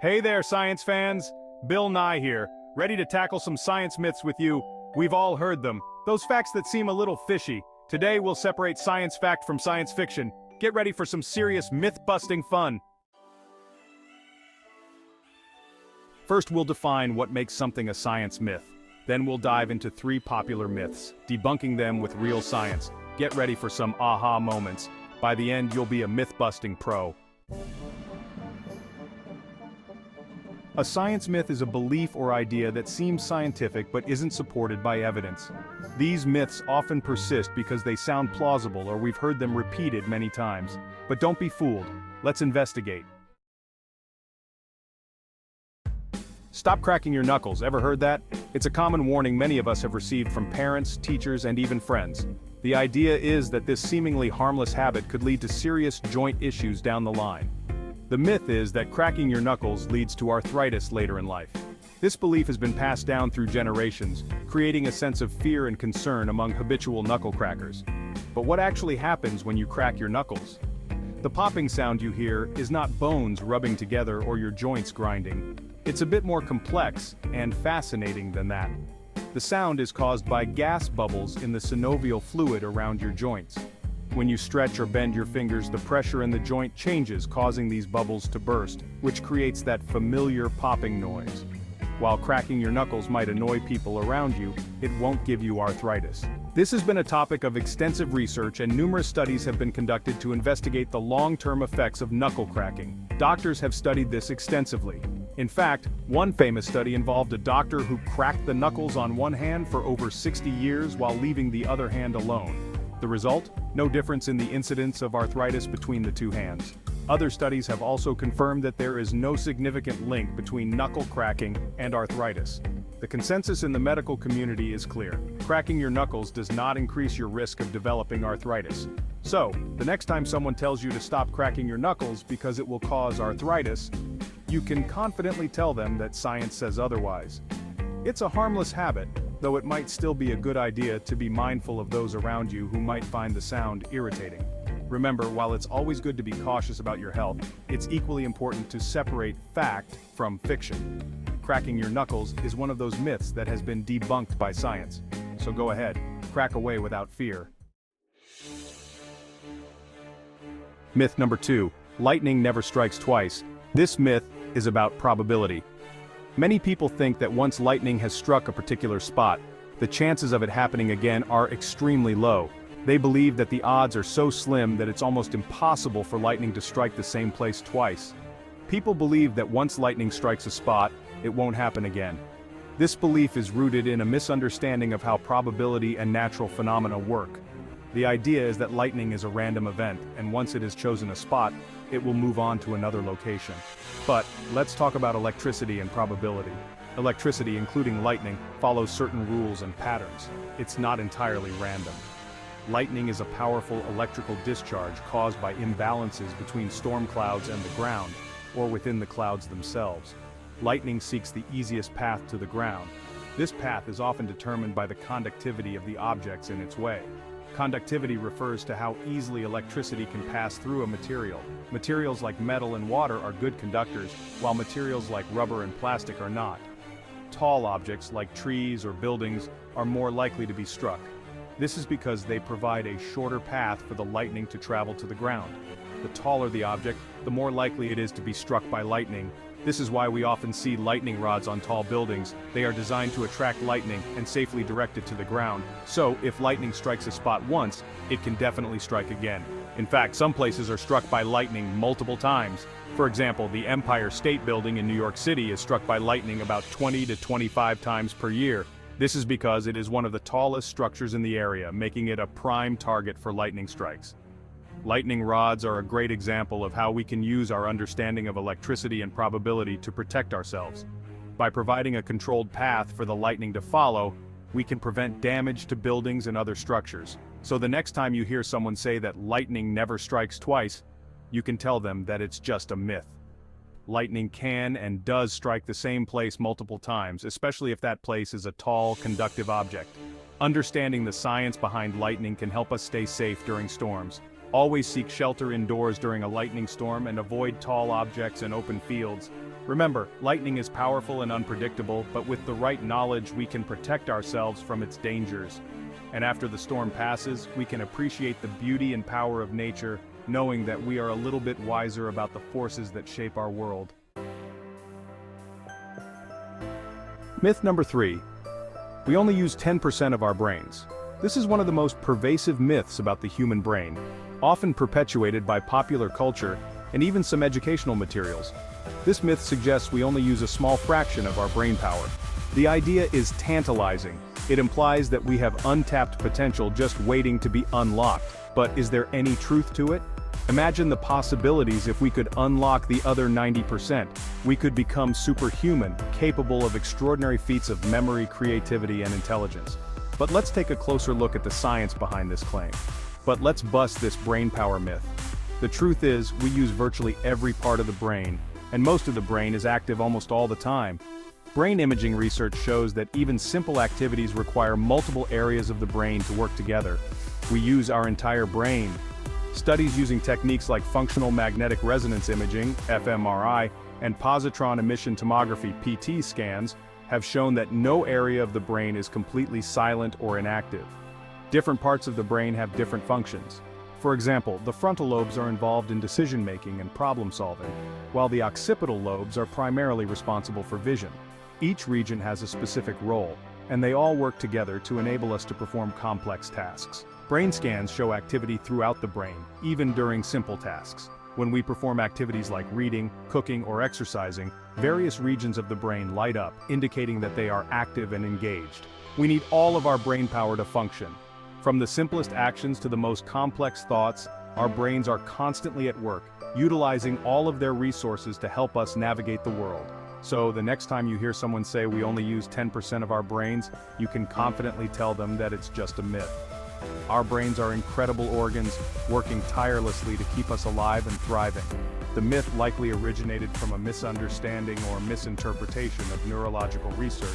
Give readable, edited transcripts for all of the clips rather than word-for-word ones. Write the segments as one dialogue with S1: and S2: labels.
S1: Hey there, science fans! Bill Nye here, ready to tackle some science myths with you. We've all heard them, those facts that seem a little fishy. Today we'll separate science fact from science fiction. Get ready for some serious myth-busting fun. First, we'll define what makes something a science myth. Then we'll dive into 3 popular myths, debunking them with real science. Get ready for some aha moments. By the end, you'll be a myth-busting pro. A science myth is a belief or idea that seems scientific but isn't supported by evidence. These myths often persist because they sound plausible or we've heard them repeated many times. But don't be fooled. Let's investigate. Stop cracking your knuckles, ever heard that? It's a common warning many of us have received from parents, teachers, and even friends. The idea is that this seemingly harmless habit could lead to serious joint issues down the line. The myth is that cracking your knuckles leads to arthritis later in life. This belief has been passed down through generations, creating a sense of fear and concern among habitual knuckle crackers. But what actually happens when you crack your knuckles? The popping sound you hear is not bones rubbing together or your joints grinding. It's a bit more complex and fascinating than that. The sound is caused by gas bubbles in the synovial fluid around your joints. When you stretch or bend your fingers, the pressure in the joint changes, causing these bubbles to burst, which creates that familiar popping noise. While cracking your knuckles might annoy people around you, it won't give you arthritis. This has been a topic of extensive research, and numerous studies have been conducted to investigate the long-term effects of knuckle cracking. Doctors have studied this extensively. In fact, one famous study involved a doctor who cracked the knuckles on one hand for over 60 years while leaving the other hand alone. The result? No difference in the incidence of arthritis between the two hands. Other studies have also confirmed that there is no significant link between knuckle cracking and arthritis. The consensus in the medical community is clear. Cracking your knuckles does not increase your risk of developing arthritis. So, the next time someone tells you to stop cracking your knuckles because it will cause arthritis, you can confidently tell them that science says otherwise. It's a harmless habit, though it might still be a good idea to be mindful of those around you who might find the sound irritating. Remember, while it's always good to be cautious about your health, it's equally important to separate fact from fiction. Cracking your knuckles is one of those myths that has been debunked by science. So go ahead, crack away without fear. Myth number 2, lightning never strikes twice. This myth is about probability. Many people think that once lightning has struck a particular spot, the chances of it happening again are extremely low. They believe that the odds are so slim that it's almost impossible for lightning to strike the same place twice. People believe that once lightning strikes a spot, it won't happen again. This belief is rooted in a misunderstanding of how probability and natural phenomena work. The idea is that lightning is a random event, and once it has chosen a spot, it will move on to another location. But let's talk about electricity and probability. Electricity, including lightning, follows certain rules and patterns. It's not entirely random. Lightning is a powerful electrical discharge caused by imbalances between storm clouds and the ground, or within the clouds themselves. Lightning seeks the easiest path to the ground. This path is often determined by the conductivity of the objects in its way. Conductivity refers to how easily electricity can pass through a material. Materials like metal and water are good conductors, while materials like rubber and plastic are not. Tall objects like trees or buildings are more likely to be struck. This is because they provide a shorter path for the lightning to travel to the ground. The taller the object, the more likely it is to be struck by lightning. This is why we often see lightning rods on tall buildings. They are designed to attract lightning and safely direct it to the ground. So, if lightning strikes a spot once, it can definitely strike again. In fact, some places are struck by lightning multiple times. For example, the Empire State Building in New York City is struck by lightning about 20 to 25 times per year. This is because it is one of the tallest structures in the area, making it a prime target for lightning strikes. Lightning rods are a great example of how we can use our understanding of electricity and probability to protect ourselves. By providing a controlled path for the lightning to follow, we can prevent damage to buildings and other structures. So the next time you hear someone say that lightning never strikes twice, you can tell them that it's just a myth. Lightning can and does strike the same place multiple times, especially if that place is a tall, conductive object. Understanding the science behind lightning can help us stay safe during storms. Always seek shelter indoors during a lightning storm and avoid tall objects and open fields. Remember, lightning is powerful and unpredictable, but with the right knowledge we can protect ourselves from its dangers. And after the storm passes, we can appreciate the beauty and power of nature, knowing that we are a little bit wiser about the forces that shape our world. Myth number 3. We only use 10% of our brains. This is one of the most pervasive myths about the human brain, often perpetuated by popular culture and even some educational materials. This myth suggests we only use a small fraction of our brain power. The idea is tantalizing. It implies that we have untapped potential just waiting to be unlocked. But is there any truth to it? Imagine the possibilities if we could unlock the other 90%. We could become superhuman, capable of extraordinary feats of memory, creativity, and intelligence. But let's take a closer look at the science behind this claim. But let's bust this brain power myth. The truth is, we use virtually every part of the brain, and most of the brain is active almost all the time. Brain imaging research shows that even simple activities require multiple areas of the brain to work together. We use our entire brain. Studies using techniques like functional magnetic resonance imaging, fMRI, and positron emission tomography, PT scans, have shown that no area of the brain is completely silent or inactive. Different parts of the brain have different functions. For example, the frontal lobes are involved in decision-making and problem-solving, while the occipital lobes are primarily responsible for vision. Each region has a specific role, and they all work together to enable us to perform complex tasks. Brain scans show activity throughout the brain, even during simple tasks. When we perform activities like reading, cooking, or exercising, various regions of the brain light up, indicating that they are active and engaged. We need all of our brain power to function. From the simplest actions to the most complex thoughts, our brains are constantly at work, utilizing all of their resources to help us navigate the world. So the next time you hear someone say we only use 10% of our brains, you can confidently tell them that it's just a myth. Our brains are incredible organs, working tirelessly to keep us alive and thriving. The myth likely originated from a misunderstanding or misinterpretation of neurological research.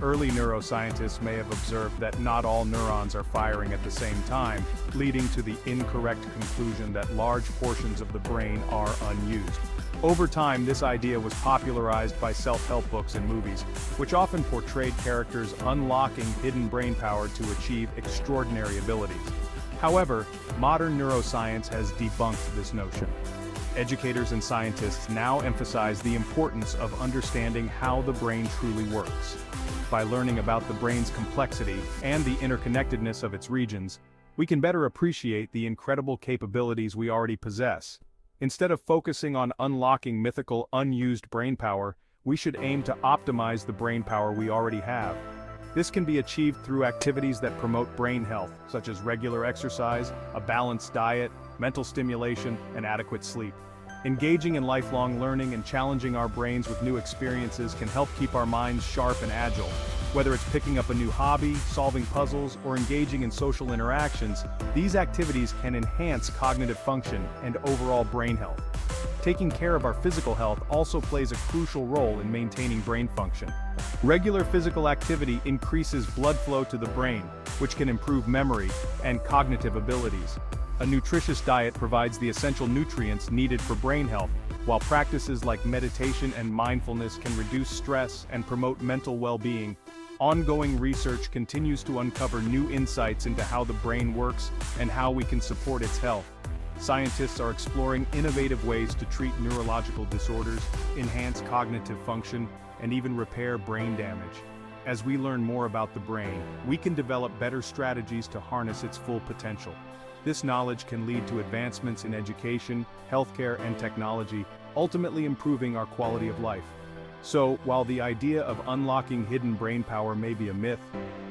S1: Early neuroscientists may have observed that not all neurons are firing at the same time, leading to the incorrect conclusion that large portions of the brain are unused. Over time, this idea was popularized by self-help books and movies, which often portrayed characters unlocking hidden brain power to achieve extraordinary abilities. However, modern neuroscience has debunked this notion. Educators and scientists now emphasize the importance of understanding how the brain truly works. By learning about the brain's complexity and the interconnectedness of its regions, we can better appreciate the incredible capabilities we already possess. Instead of focusing on unlocking mythical, unused brain power, we should aim to optimize the brain power we already have. This can be achieved through activities that promote brain health, such as regular exercise, a balanced diet, mental stimulation, and adequate sleep. Engaging in lifelong learning and challenging our brains with new experiences can help keep our minds sharp and agile. Whether it's picking up a new hobby, solving puzzles, or engaging in social interactions, these activities can enhance cognitive function and overall brain health. Taking care of our physical health also plays a crucial role in maintaining brain function. Regular physical activity increases blood flow to the brain, which can improve memory and cognitive abilities. A nutritious diet provides the essential nutrients needed for brain health, while practices like meditation and mindfulness can reduce stress and promote mental well-being. Ongoing research continues to uncover new insights into how the brain works and how we can support its health. Scientists are exploring innovative ways to treat neurological disorders, enhance cognitive function, and even repair brain damage. As we learn more about the brain, we can develop better strategies to harness its full potential. This knowledge can lead to advancements in education, healthcare, and technology, ultimately improving our quality of life. So, while the idea of unlocking hidden brain power may be a myth,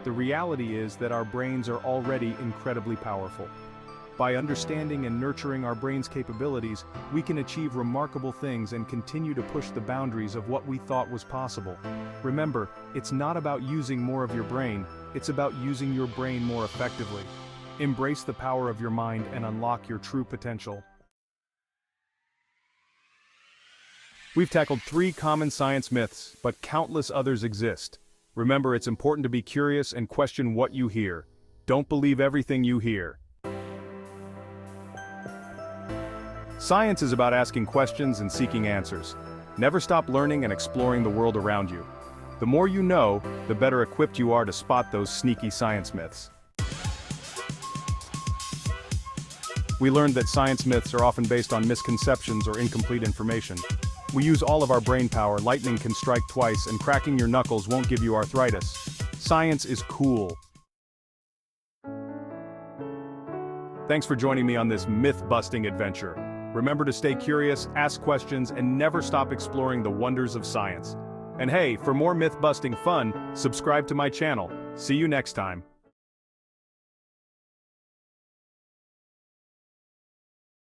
S1: the reality is that our brains are already incredibly powerful. By understanding and nurturing our brain's capabilities, we can achieve remarkable things and continue to push the boundaries of what we thought was possible. Remember, it's not about using more of your brain, it's about using your brain more effectively. Embrace the power of your mind and unlock your true potential. We've tackled 3 common science myths, but countless others exist. Remember, it's important to be curious and question what you hear. Don't believe everything you hear. Science is about asking questions and seeking answers. Never stop learning and exploring the world around you. The more you know, the better equipped you are to spot those sneaky science myths. We learned that science myths are often based on misconceptions or incomplete information. We use all of our brain power, lightning can strike twice, and cracking your knuckles won't give you arthritis. Science is cool. Thanks for joining me on this myth-busting adventure. Remember to stay curious, ask questions, and never stop exploring the wonders of science. And hey, for more myth-busting fun, subscribe to my channel. See you next time.